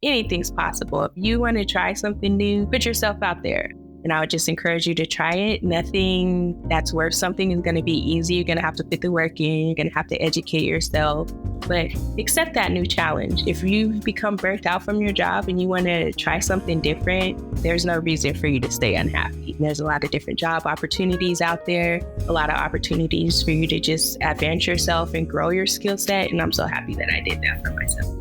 anything's possible. If you want to try something new, put yourself out there. And I would just encourage you to try it. Nothing that's worth something is going to be easy. You're going to have to put the work in. You're going to have to educate yourself. But accept that new challenge. If you become burnt out from your job and you want to try something different, there's no reason for you to stay unhappy. There's a lot of different job opportunities out there, a lot of opportunities for you to just advance yourself and grow your skill set. And I'm so happy that I did that for myself.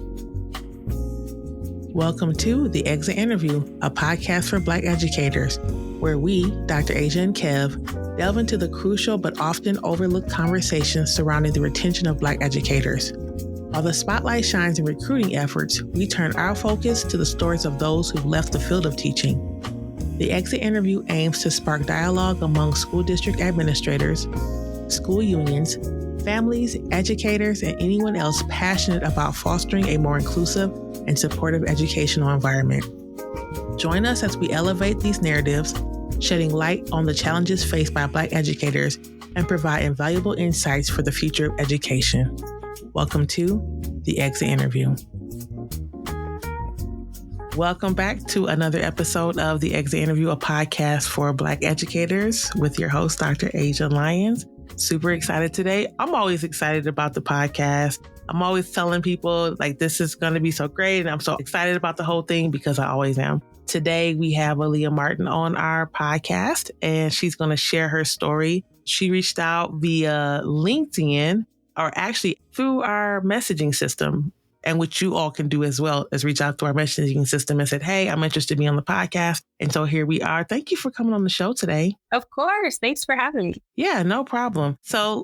Welcome to The Exit Interview, a podcast for Black educators, where we, Dr. Asia and Kev, delve into the crucial but often overlooked conversations surrounding the retention of Black educators. While the spotlight shines in recruiting efforts, we turn our focus to the stories of those who've left the field of teaching. The Exit Interview aims to spark dialogue among school district administrators, school unions, families, educators, and anyone else passionate about fostering a more inclusive and supportive educational environment. Join us as we elevate these narratives, shedding light on the challenges faced by Black educators and provide invaluable insights for the future of education. Welcome to The Exit Interview. Welcome back to another episode of The Exit Interview, a podcast for Black educators with your host, Dr. Asia Lyons. Super excited today. I'm always excited about the podcast. I'm always telling people like this is going to be so great. And I'm so excited about the whole thing because I always am. Today, we have Elia Martin on our podcast and she's going to share her story. She reached out via LinkedIn or actually through our messaging system, and which you all can do as well as reach out to our messaging system and said, hey, I'm interested in being on the podcast. And so here we are. Thank you for coming on the show today. Of course. Thanks for having me. Yeah, no problem. So,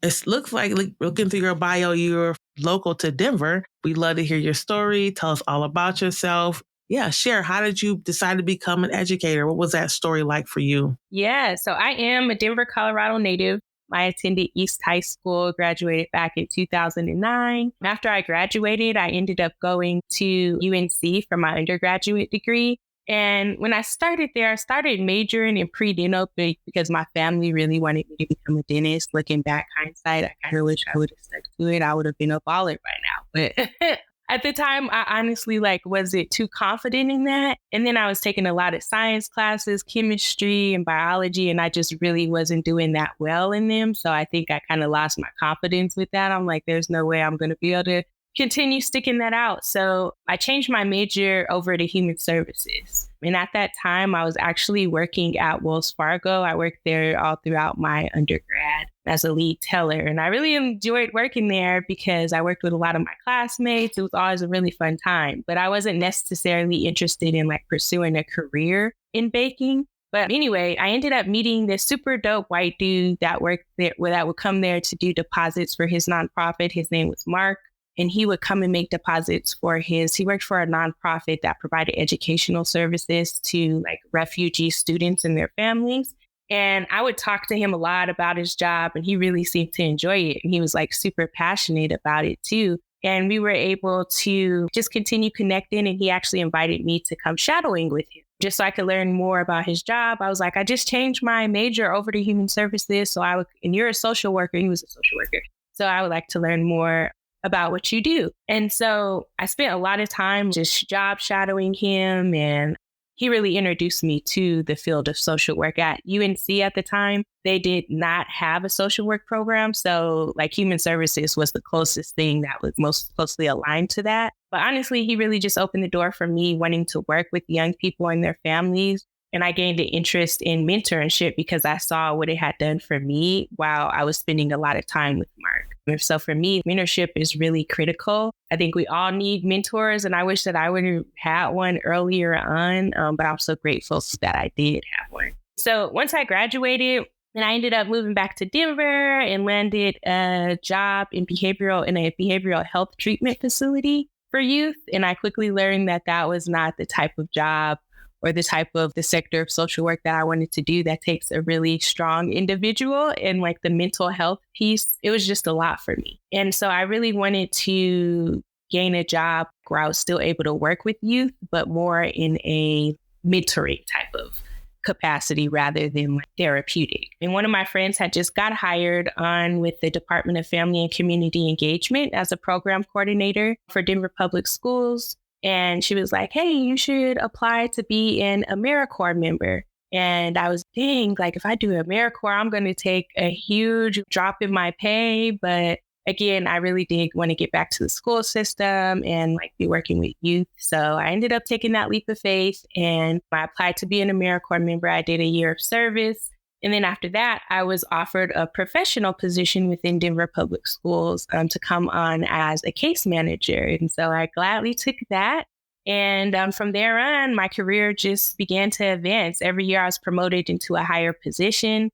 it looks like looking through your bio, you're local to Denver. We'd love to hear your story. Tell us all about yourself. Yeah, share. How did you decide to become an educator? What was that story like for you? Yeah, so I am a Denver, Colorado native. I attended East High School, graduated back in 2009. After I graduated, I ended up going to UNC for my undergraduate degree. And when I started there, I started majoring in pre-dental because my family really wanted me to become a dentist. Looking back, hindsight, I kind of wish I would have stuck to it. I would have been a baller by now. But at the time, I honestly wasn't too confident in that. And then I was taking a lot of science classes, chemistry and biology, and I just really wasn't doing that well in them. So I think I kind of lost my confidence with that. I'm like, there's no way I'm going to be able to continue sticking that out. So I changed my major over to human services. And at that time, I was actually working at Wells Fargo. I worked there all throughout my undergrad as a lead teller. And I really enjoyed working there because I worked with a lot of my classmates. It was always a really fun time. But I wasn't necessarily interested in pursuing a career in baking. But anyway, I ended up meeting this super dope white dude that worked there, that would come there to do deposits for his nonprofit. His name was Mark. And he would come and make deposits he worked for a nonprofit that provided educational services to refugee students and their families. And I would talk to him a lot about his job and he really seemed to enjoy it. And he was super passionate about it too. And we were able to just continue connecting. And he actually invited me to come shadowing with him just so I could learn more about his job. I was like, I just changed my major over to human services. And you're a social worker. He was a social worker. So I would like to learn more about what you do. And so I spent a lot of time just job shadowing him, and he really introduced me to the field of social work. At UNC at the time, they did not have a social work program. So human services was the closest thing that was most closely aligned to that. But honestly, he really just opened the door for me wanting to work with young people and their families. And I gained an interest in mentorship because I saw what it had done for me while I was spending a lot of time with Mark. So for me, mentorship is really critical. I think we all need mentors, and I wish that I would have had one earlier on, but I'm so grateful that I did have one. So once I graduated, and I ended up moving back to Denver and landed a job in a behavioral health treatment facility for youth. And I quickly learned that that was not the type of job or the type of the sector of social work that I wanted to do. That takes a really strong individual, and the mental health piece, it was just a lot for me. And so I really wanted to gain a job where I was still able to work with youth, but more in a mentoring type of capacity rather than therapeutic. And one of my friends had just got hired on with the Department of Family and Community Engagement as a program coordinator for Denver Public Schools. And she was like, hey, you should apply to be an AmeriCorps member. And I was thinking, like, if I do AmeriCorps, I'm going to take a huge drop in my pay. But again, I really did want to get back to the school system and like be working with youth. So I ended up taking that leap of faith and I applied to be an AmeriCorps member. I did a year of service. And then after that, I was offered a professional position within Denver Public Schools to come on as a case manager. And so I gladly took that. And from there on, my career just began to advance. Every year I was promoted into a higher position.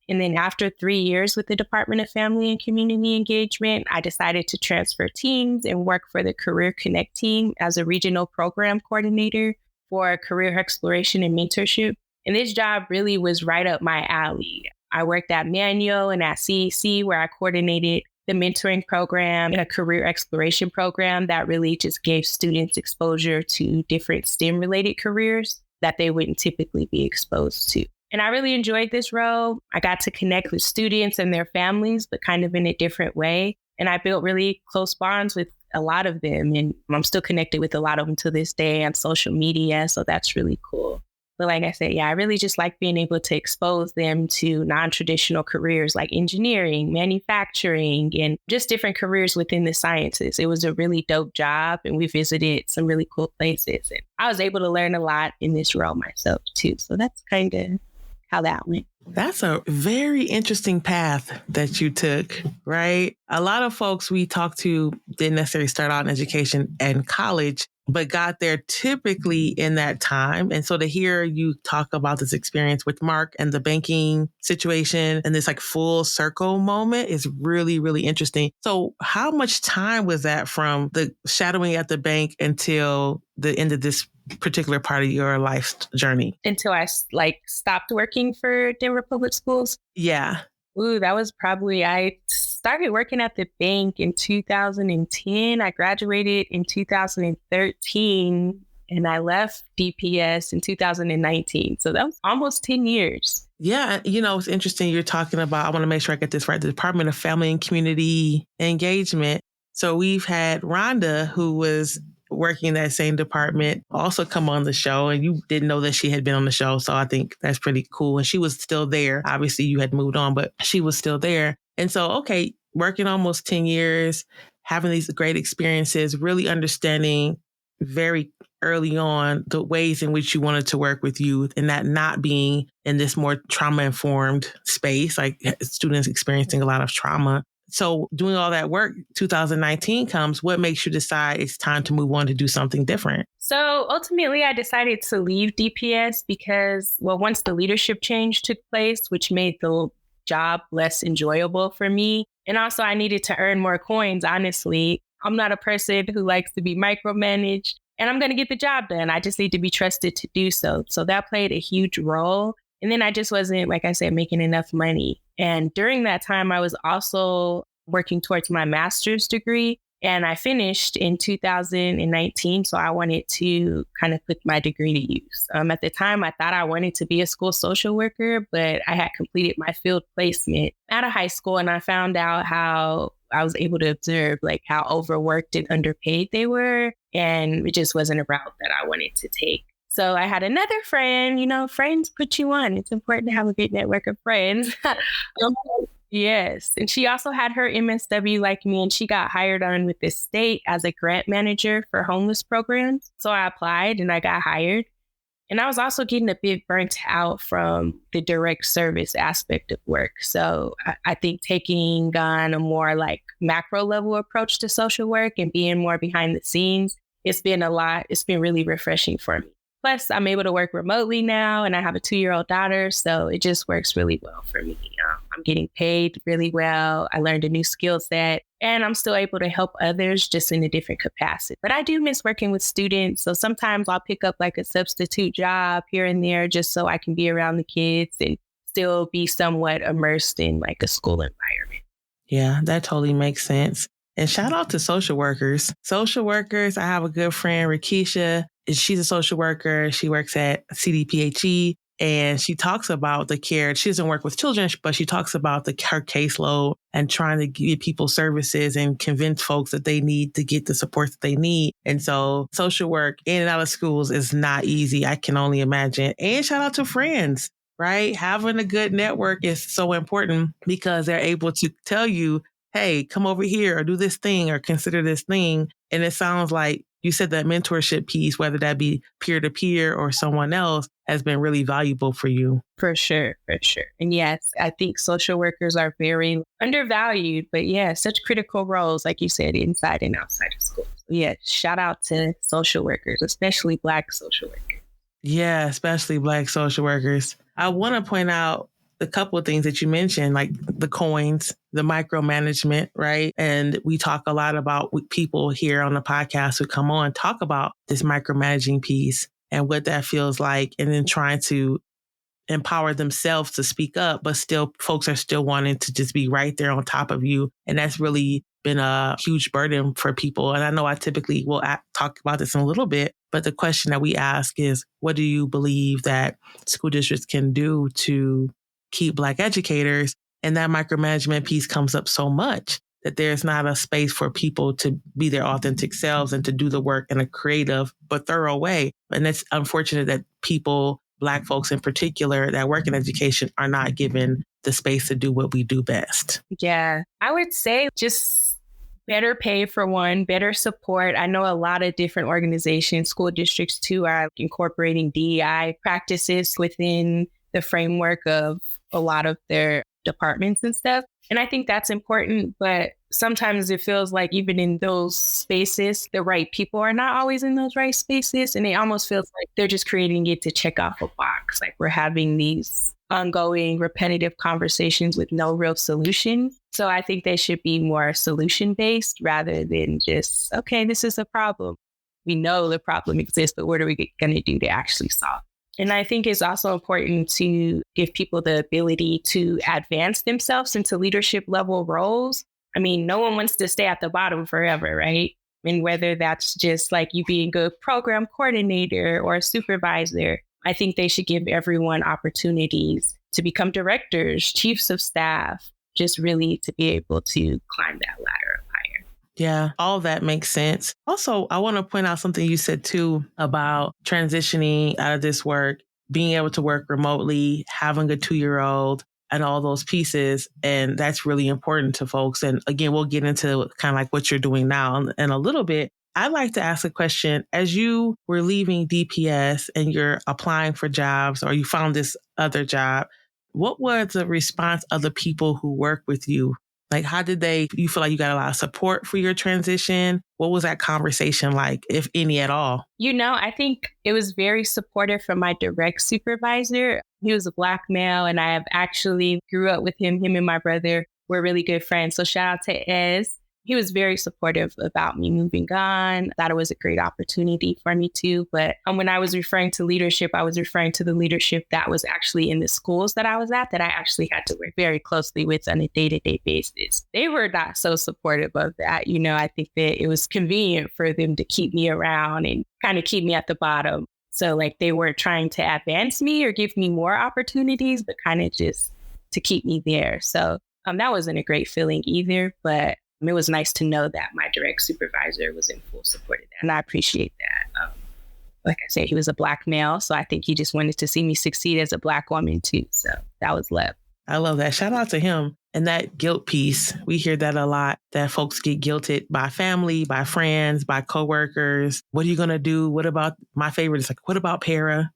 And then after 3 years with the Department of Family and Community Engagement, I decided to transfer teams and work for the Career Connect team as a regional program coordinator for career exploration and mentorship. And this job really was right up my alley. I worked at Manual and at CEC where I coordinated the mentoring program and a career exploration program that really just gave students exposure to different STEM related careers that they wouldn't typically be exposed to. And I really enjoyed this role. I got to connect with students and their families, but kind of in a different way. And I built really close bonds with a lot of them. And I'm still connected with a lot of them to this day on social media. So that's really cool. But like I said, I really just like being able to expose them to non-traditional careers like engineering, manufacturing, and just different careers within the sciences. It was a really dope job and we visited some really cool places. And I was able to learn a lot in this role myself too. So that's kind of how that went. That's a very interesting path that you took, right? A lot of folks we talk to didn't necessarily start out in education and college, but got there typically in that time. And so to hear you talk about this experience with Mark and the banking situation and this like full circle moment is really, really interesting. So how much time was that from the shadowing at the bank until the end of this particular part of your life journey? Until I stopped working for Denver Public Schools? Yeah. Ooh, that was I started working at the bank in 2010. I graduated in 2013 and I left DPS in 2019. So that was almost 10 years. Yeah. It's interesting. You're talking about, I want to make sure I get this right, the Department of Family and Community Engagement. So we've had Rhonda, who was working in that same department, also come on the show. And you didn't know that she had been on the show. So I think that's pretty cool. And she was still there. Obviously, you had moved on, but she was still there. And so, okay, working almost 10 years, having these great experiences, really understanding very early on the ways in which you wanted to work with youth and that not being in this more trauma-informed space, like students experiencing a lot of trauma. So doing all that work, 2019 comes, what makes you decide it's time to move on to do something different? So ultimately, I decided to leave DPS because, once the leadership change took place, which made the job less enjoyable for me. And also I needed to earn more coins, honestly. I'm not a person who likes to be micromanaged and I'm going to get the job done. I just need to be trusted to do so. So that played a huge role. And then I just wasn't, like I said, making enough money. And during that time, I was also working towards my master's degree. And I finished in 2019. So I wanted to kind of put my degree to use. At the time, I thought I wanted to be a school social worker, but I had completed my field placement out of high school. And I found out how I was able to observe like how overworked and underpaid they were. And it just wasn't a route that I wanted to take. So I had another friend, friends put you on. It's important to have a good network of friends. Yes. And she also had her MSW like me, and she got hired on with the state as a grant manager for homeless programs. So I applied and I got hired. And I was also getting a bit burnt out from the direct service aspect of work. So I think taking on a more like macro level approach to social work and being more behind the scenes, it's been a lot. It's been really refreshing for me. Plus, I'm able to work remotely now and I have a 2-year-old daughter. So it just works really well for me. I'm getting paid really well. I learned a new skill set and I'm still able to help others just in a different capacity. But I do miss working with students. So sometimes I'll pick up like a substitute job here and there just so I can be around the kids and still be somewhat immersed in like a school environment. Yeah, that totally makes sense. And shout out to social workers. Social workers, I have a good friend, Rakisha. She's a social worker. She works at CDPHE. And she talks about the care. She doesn't work with children, but she talks about her caseload and trying to give people services and convince folks that they need to get the support that they need. And so social work in and out of schools is not easy. I can only imagine. And shout out to friends, right? Having a good network is so important because they're able to tell you, hey, come over here or do this thing or consider this thing. And it sounds like you said that mentorship piece, whether that be peer-to-peer or someone else, has been really valuable for you. For sure, for sure. And yes, I think social workers are very undervalued, but yeah, such critical roles, like you said, inside and outside of school. Yeah, shout out to social workers, especially Black social workers. Yeah, especially Black social workers. I want to point out a couple of things that you mentioned, like the coins, the micromanagement, right? And we talk a lot about people here on the podcast who come on, talk about this micromanaging piece and what that feels like, and then trying to empower themselves to speak up, but still folks are still wanting to just be right there on top of you. And that's really been a huge burden for people. And I know I typically will talk about this in a little bit, but the question that we ask is, what do you believe that school districts can do to keep Black educators? And that micromanagement piece comes up so much that there's not a space for people to be their authentic selves and to do the work in a creative but thorough way. And it's unfortunate that people, Black folks in particular, that work in education are not given the space to do what we do best. Yeah, I would say just better pay for one, better support. I know a lot of different organizations, school districts too, are incorporating DEI practices within the framework of a lot of their departments and stuff. And I think that's important, but sometimes it feels like even in those spaces, the right people are not always in those right spaces. And it almost feels like they're just creating it to check off a box. Like we're having these ongoing repetitive conversations with no real solution. So I think they should be more solution based rather than just, okay, this is a problem. We know the problem exists, but what are we going to do to actually solve it? And I think it's also important to give people the ability to advance themselves into leadership level roles. I mean, no one wants to stay at the bottom forever, right? And whether that's just like you being a program coordinator or a supervisor, I think they should give everyone opportunities to become directors, chiefs of staff, just really to be able to climb that ladder up higher. Yeah, all that makes sense. Also, I want to point out something you said too about transitioning out of this work, being able to work remotely, having a 2-year-old and all those pieces. And that's really important to folks. And again, we'll get into kind of like what you're doing now in a little bit. I'd like to ask a question. As you were leaving DPS and you're applying for jobs or you found this other job, what was the response of the people who work with you? Like, how did you feel like you got a lot of support for your transition? What was that conversation like, if any at all? You know, I think it was very supportive from my direct supervisor. He was a Black male, and I have actually grew up with him. Him and my brother were really good friends. So shout out to Ez. He was very supportive about me moving on. Thought it was a great opportunity for me too. But when I was referring to leadership, I was referring to the leadership that was actually in the schools that I was at, that I actually had to work very closely with on a day-to-day basis. They were not so supportive of that. You know, I think that it was convenient for them to keep me around and kind of keep me at the bottom. So like they were trying to advance me or give me more opportunities, but kind of just to keep me there. So that wasn't a great feeling either, but it was nice to know that my direct supervisor was in full support of that. And I appreciate that. Like I said, he was a Black male. So I think he just wanted to see me succeed as a Black woman too. So that was love. I love that. Shout out to him. And that guilt piece, we hear that a lot, that folks get guilted by family, by friends, by coworkers. What are you going to do? What about, my favorite is like, what about para?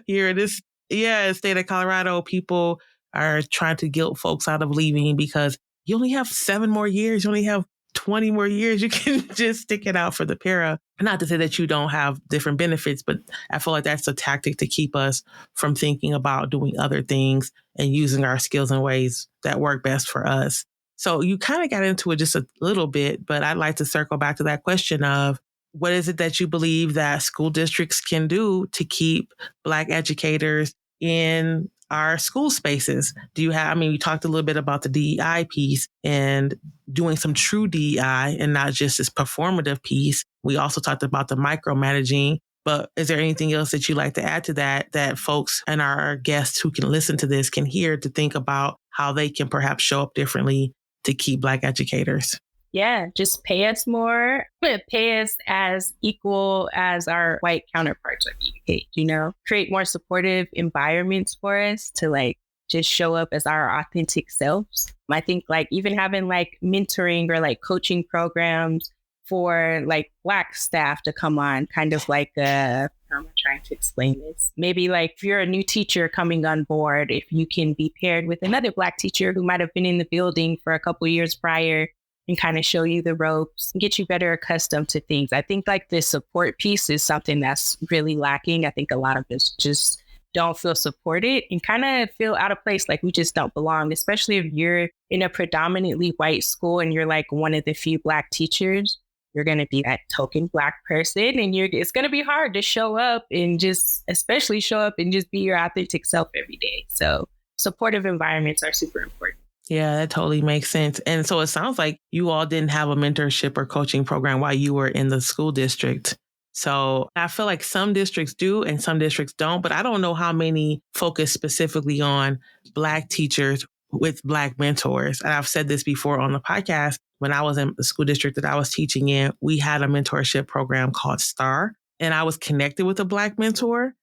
Here in this, state of Colorado, people are trying to guilt folks out of leaving because you only have 7 more years. You only have 20 more years. You can just stick it out for the para. Not to say that you don't have different benefits, but I feel like that's a tactic to keep us from thinking about doing other things and using our skills in ways that work best for us. So you kind of got into it just a little bit, but I'd like to circle back to that question of what is it that you believe that school districts can do to keep Black educators in our school spaces? Do you have, we talked a little bit about the DEI piece and doing some true DEI and not just this performative piece. We also talked about the micromanaging. But is there anything else that you'd like to add to that folks and our guests who can listen to this can hear to think about how they can perhaps show up differently to keep Black educators? Yeah, just pay us more, pay us as equal as our white counterparts are being paid, create more supportive environments for us to like just show up as our authentic selves. I think like even having like mentoring or like coaching programs for like Black staff to come on, kind of like how am I trying to explain this? Maybe like if you're a new teacher coming on board, if you can be paired with another Black teacher who might have been in the building for a couple of years prior and kind of show you the ropes and get you better accustomed to things. I think like the support piece is something that's really lacking. I think a lot of us just don't feel supported and kind of feel out of place, like we just don't belong, especially if you're in a predominantly white school and you're like one of the few Black teachers. You're going to be that token Black person and it's going to be hard to show up and just especially show up and just be your authentic self every day. So supportive environments are super important. Yeah, that totally makes sense. And so it sounds like you all didn't have a mentorship or coaching program while you were in the school district. So I feel like some districts do and some districts don't, but I don't know how many focus specifically on Black teachers with Black mentors. And I've said this before on the podcast. When I was in the school district that I was teaching in, we had a mentorship program called STAR, and I was connected with a Black mentor,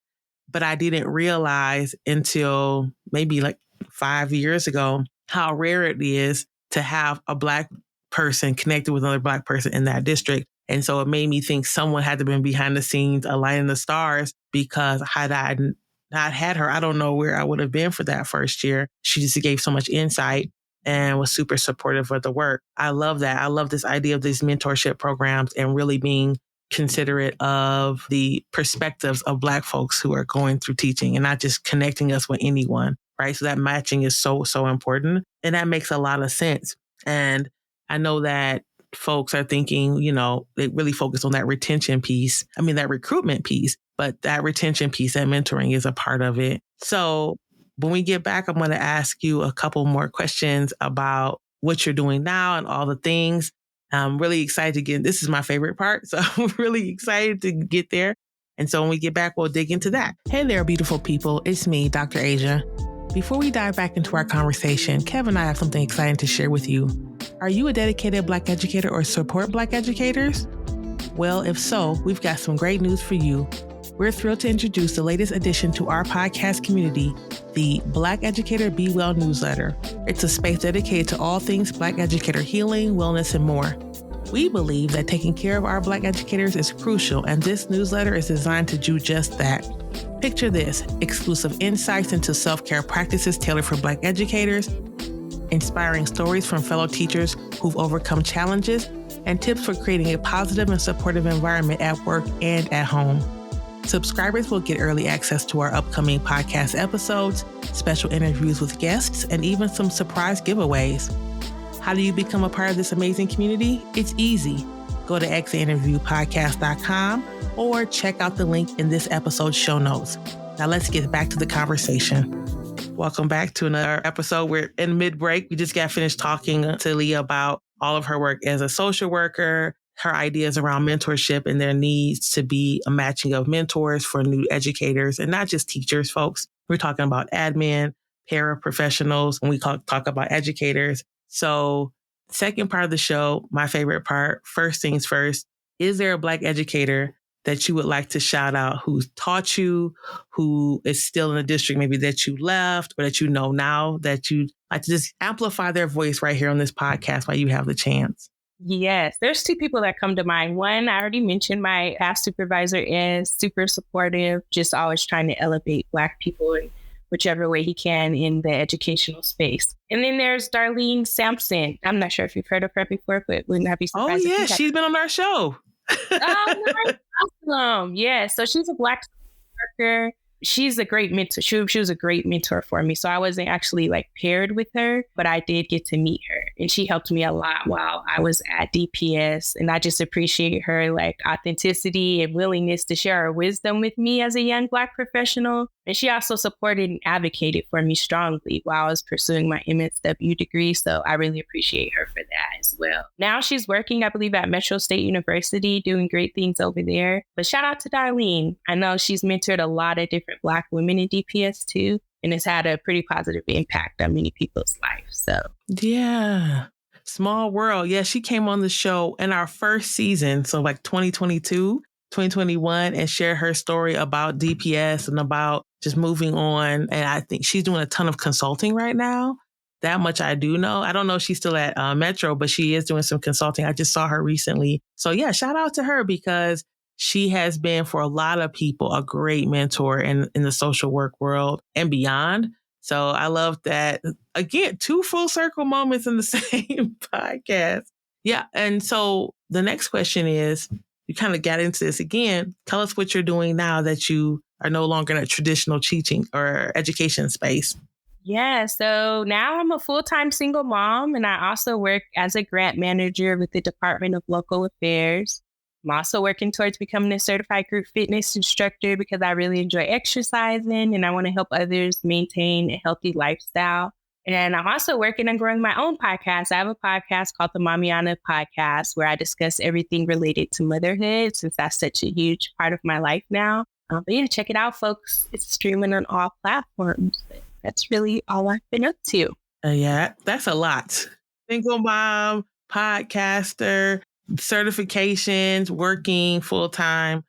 but I didn't realize until maybe like 5 years ago how rare it is to have a Black person connected with another Black person in that district. And so it made me think someone had to been behind the scenes aligning the stars, because had I not had her, I don't know where I would have been for that first year. She just gave so much insight and was super supportive of the work. I love that. I love this idea of these mentorship programs and really being considerate of the perspectives of Black folks who are going through teaching and not just connecting us with anyone, right? So that matching is so, so important. And that makes a lot of sense. And I know that folks are thinking, they really focus on that retention piece. I mean, that recruitment piece, but that retention piece and mentoring is a part of it. So when we get back, I'm going to ask you a couple more questions about what you're doing now and all the things. I'm really excited to get, this is my favorite part. So I'm really excited to get there. And so when we get back, we'll dig into that. Hey there, beautiful people. It's me, Dr. Asia. Before we dive back into our conversation, Kev and I have something exciting to share with you. Are you a dedicated Black educator or support Black educators? Well, if so, we've got some great news for you. We're thrilled to introduce the latest addition to our podcast community, the Black Educator Be Well newsletter. It's a space dedicated to all things Black educator healing, wellness, and more. We believe that taking care of our Black educators is crucial, and this newsletter is designed to do just that. Picture this: exclusive insights into self-care practices tailored for Black educators, inspiring stories from fellow teachers who've overcome challenges, and tips for creating a positive and supportive environment at work and at home. Subscribers will get early access to our upcoming podcast episodes, special interviews with guests, and even some surprise giveaways. How do you become a part of this amazing community? It's easy. Go to exitinterviewpodcast.com or check out the link in this episode's show notes. Now let's get back to the conversation. Welcome back to another episode. We're in mid-break. We just got finished talking to Leah about all of her work as a social worker, her ideas around mentorship, and there needs to be a matching of mentors for new educators and not just teachers, folks. We're talking about admin, paraprofessionals, when we talk about educators. So second part of the show, my favorite part, first things first, is there a Black educator that you would like to shout out who's taught you, who is still in the district, maybe that you left or that you know now, that you'd like to just amplify their voice right here on this podcast while you have the chance? Yes, there's two people that come to mind. One, I already mentioned, my past supervisor is super supportive, just always trying to elevate Black people in whichever way he can in the educational space. And then there's Darlene Sampson. I'm not sure if you've heard of her before, but wouldn't that be surprising? Oh, yeah, she's been on our show. Oh, nice. Awesome. Yeah, so she's a Black worker. She's a great mentor. She was a great mentor for me. So I wasn't actually like paired with her, but I did get to meet her. And she helped me a lot while I was at DPS. And I just appreciate her like authenticity and willingness to share her wisdom with me as a young Black professional. And she also supported and advocated for me strongly while I was pursuing my MSW degree. So I really appreciate her for that as well. Now she's working, I believe, at Metro State University, doing great things over there. But shout out to Darlene. I know she's mentored a lot of different Black women in DPS too. And it's had a pretty positive impact on many people's lives. So, yeah. Small world. Yeah, she came on the show in our first season. So like 2022, 2021, and shared her story about DPS and about just moving on. And I think she's doing a ton of consulting right now. That much I do know. I don't know if she's still at Metro, but she is doing some consulting. I just saw her recently. So yeah, shout out to her because she has been for a lot of people a great mentor in the social work world and beyond. So I love that. Again, 2 full circle moments in the same podcast. Yeah. And so the next question is, you kind of got into this again. Tell us what you're doing now that you are no longer in a traditional teaching or education space. Yeah, so now I'm a full-time single mom, and I also work as a grant manager with the Department of Local Affairs. I'm also working towards becoming a certified group fitness instructor because I really enjoy exercising and I want to help others maintain a healthy lifestyle. And I'm also working on growing my own podcast. I have a podcast called the Mommyana podcast where I discuss everything related to motherhood since that's such a huge part of my life now. But yeah, check it out, folks. It's streaming on all platforms. That's really all I've been up to. Yeah, that's a lot. Single mom, podcaster, certifications, working full time.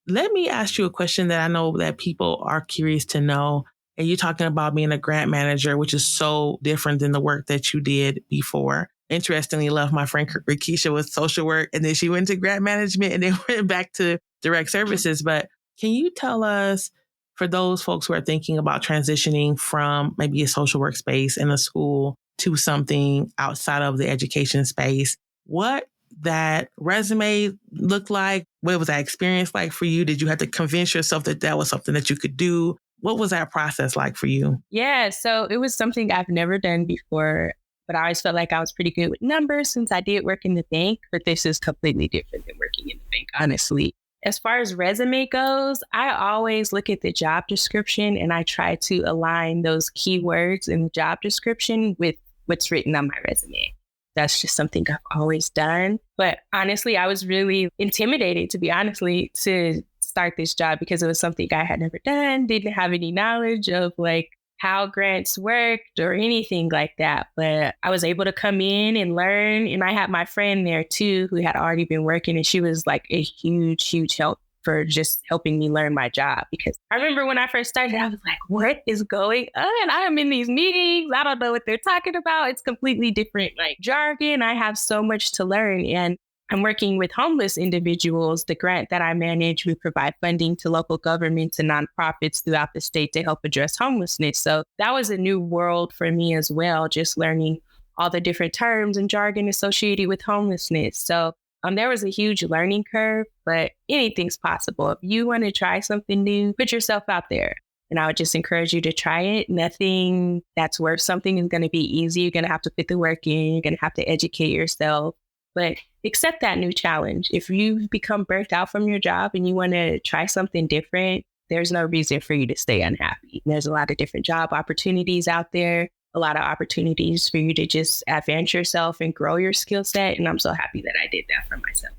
Let me ask you a question that I know that people are curious to know. And you're talking about being a grant manager, which is so different than the work that you did before. Interestingly enough, my friend Rikisha was social work and then she went to grant management and then went back to direct services. But can you tell us, for those folks who are thinking about transitioning from maybe a social work space in a school to something outside of the education space, what that resume looked like? What was that experience like for you? Did you have to convince yourself that that was something that you could do? What was that process like for you? Yeah, so it was something I've never done before, but I always felt like I was pretty good with numbers since I did work in the bank, but this is completely different than working in the bank, honestly. As far as resume goes, I always look at the job description and I try to align those keywords in the job description with what's written on my resume. That's just something I've always done. But honestly, I was really intimidated, to be honestly, to start this job because it was something I had never done, didn't have any knowledge of like how grants worked or anything like that. But I was able to come in and learn. And I had my friend there too, who had already been working. And she was like a huge, huge help for just helping me learn my job. Because I remember when I first started, I was like, what is going on? I am in these meetings. I don't know what they're talking about. It's completely different, like jargon. I have so much to learn. And I'm working with homeless individuals. The grant that I manage, we provide funding to local governments and nonprofits throughout the state to help address homelessness. So that was a new world for me as well, just learning all the different terms and jargon associated with homelessness. So there was a huge learning curve, but anything's possible. If you want to try something new, put yourself out there. And I would just encourage you to try it. Nothing that's worth something is going to be easy. You're going to have to put the work in. You're going to have to educate yourself. But accept that new challenge. If you've become burnt out from your job and you want to try something different, there's no reason for you to stay unhappy. There's a lot of different job opportunities out there, a lot of opportunities for you to just advance yourself and grow your skill set. And I'm so happy that I did that for myself.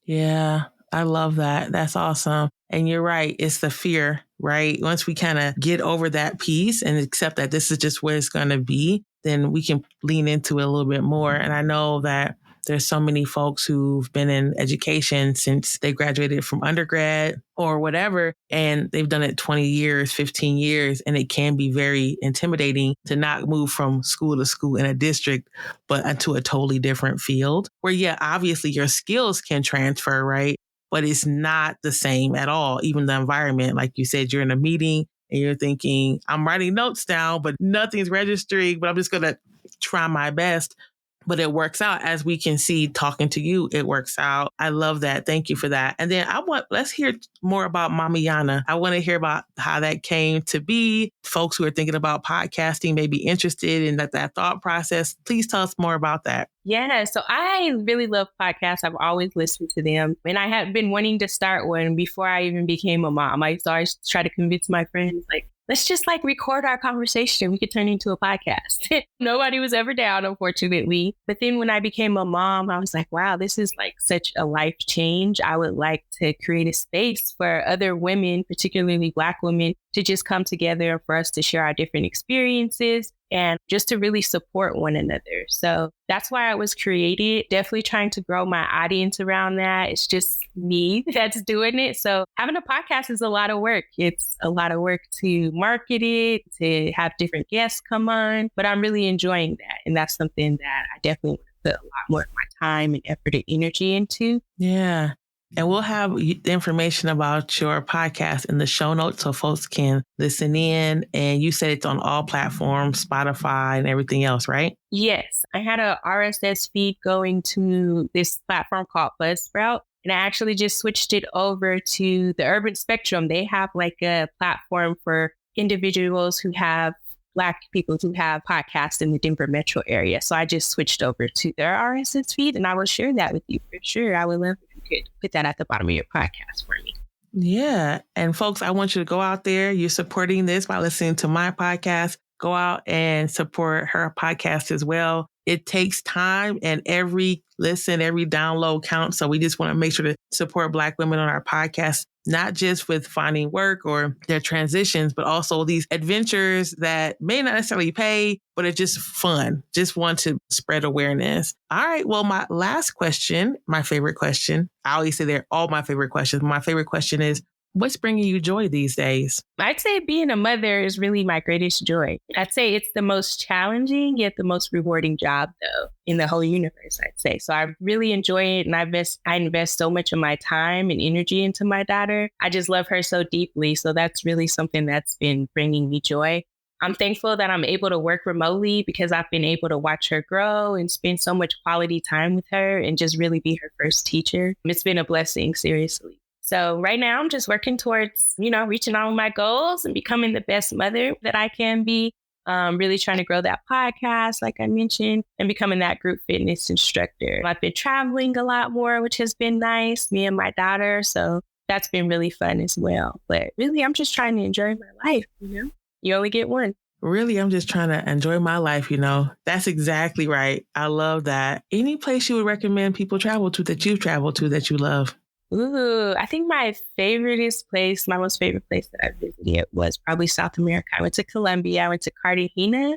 Yeah, I love that. That's awesome. And you're right. It's the fear, right? Once we kind of get over that piece and accept that this is just where it's going to be, then we can lean into it a little bit more. And I know that there's so many folks who've been in education since they graduated from undergrad or whatever, and they've done it 20 years, 15 years, and it can be very intimidating to not move from school to school in a district, but into a totally different field where, yeah, obviously your skills can transfer, right? But it's not the same at all. Even the environment, like you said, you're in a meeting and you're thinking, I'm writing notes down, but nothing's registering, but I'm just going to try my best. But it works out, as we can see talking to you, it works out. I love that. Thank you for that. And then let's hear more about Mommyana. I want to hear about how that came to be. Folks who are thinking about podcasting may be interested in that thought process. Please tell us more about that. Yeah, so I really love podcasts. I've always listened to them. And I had been wanting to start one before I even became a mom. I used to always try to convince my friends, like, let's just record our conversation. We could turn it into a podcast. Nobody was ever down, unfortunately. But then when I became a mom, I was like, wow, this is such a life change. I would like to create a space for other women, particularly Black women, to just come together and for us to share our different experiences and just to really support one another. So that's why it was created. Definitely trying to grow my audience around that. It's just me that's doing it. So having a podcast is a lot of work. It's a lot of work to market it, to have different guests come on, but I'm really enjoying that. And that's something that I definitely want to put a lot more of my time and effort and energy into. Yeah. And we'll have the information about your podcast in the show notes so folks can listen in. And you said it's on all platforms, Spotify and everything else, right? Yes. I had a RSS feed going to this platform called Buzzsprout. And I actually just switched it over to the Urban Spectrum. They have a platform for individuals who have Black people who have podcasts in the Denver metro area. So I just switched over to their RSS feed, and I will share that with you for sure. I would love if you could put that at the bottom of your podcast for me. Yeah. And folks, I want you to go out there. You're supporting this by listening to my podcast. Go out and support her podcast as well. It takes time, and every listen, every download counts. So we just want to make sure to support Black women on our podcast, not just with finding work or their transitions, but also these adventures that may not necessarily pay, but it's just fun. Just want to spread awareness. All right. Well, my last question, my favorite question, I always say they're all my favorite questions. My favorite question is, what's bringing you joy these days? I'd say being a mother is really my greatest joy. I'd say it's the most challenging, yet the most rewarding job, though, in the whole universe, I'd say. So I really enjoy it. And I invest so much of my time and energy into my daughter. I just love her so deeply. So that's really something that's been bringing me joy. I'm thankful that I'm able to work remotely because I've been able to watch her grow and spend so much quality time with her and just really be her first teacher. It's been a blessing, seriously. So right now I'm just working towards, reaching all of my goals and becoming the best mother that I can be. Really trying to grow that podcast, like I mentioned, and becoming that group fitness instructor. I've been traveling a lot more, which has been nice, me and my daughter. So that's been really fun as well. But really, I'm just trying to enjoy my life. You only get one. Really, I'm just trying to enjoy my life, That's exactly right. I love that. Any place you would recommend people travel to that you've traveled to that you love? Ooh, I think my most favorite place that I visited was probably South America. I went to Colombia. I went to Cartagena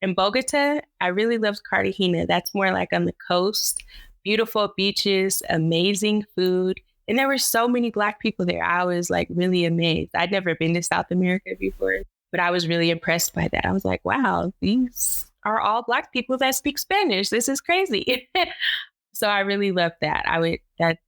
and Bogota. I really loved Cartagena. That's more on the coast. Beautiful beaches, amazing food. And there were so many Black people there. I was really amazed. I'd never been to South America before, but I was really impressed by that. I was like, wow, these are all Black people that speak Spanish. This is crazy. So I really love that.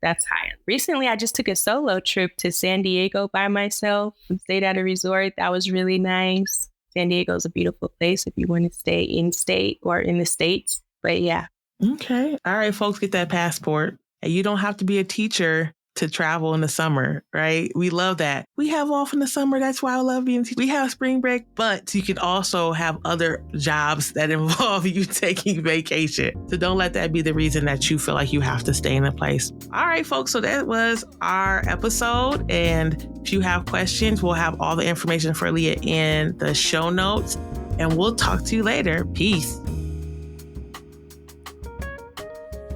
That's high. Recently, I just took a solo trip to San Diego by myself and stayed at a resort. That was really nice. San Diego is a beautiful place if you want to stay in state or in the States. But yeah. Okay. All right, folks, get that passport. And you don't have to be a teacher to travel in the summer, right? We love that. We have off in the summer. That's why I love being a teacher. We have spring break, but you can also have other jobs that involve you taking vacation. So don't let that be the reason that you feel like you have to stay in a place. All right, folks. So that was our episode. And if you have questions, we'll have all the information for Elia in the show notes. And we'll talk to you later. Peace.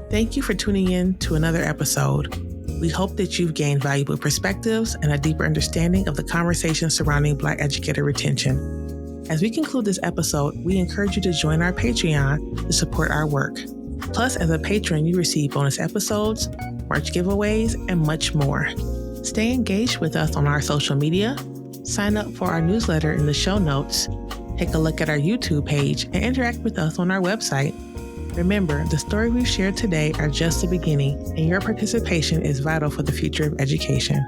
Thank you for tuning in to another episode. We hope that you've gained valuable perspectives and a deeper understanding of the conversation surrounding Black educator retention. As we conclude this episode, we encourage you to join our Patreon to support our work. Plus, as a patron, you receive bonus episodes, merch giveaways, and much more. Stay engaged with us on our social media, sign up for our newsletter in the show notes, take a look at our YouTube page, and interact with us on our website. Remember, the stories we've shared today are just the beginning, and your participation is vital for the future of education.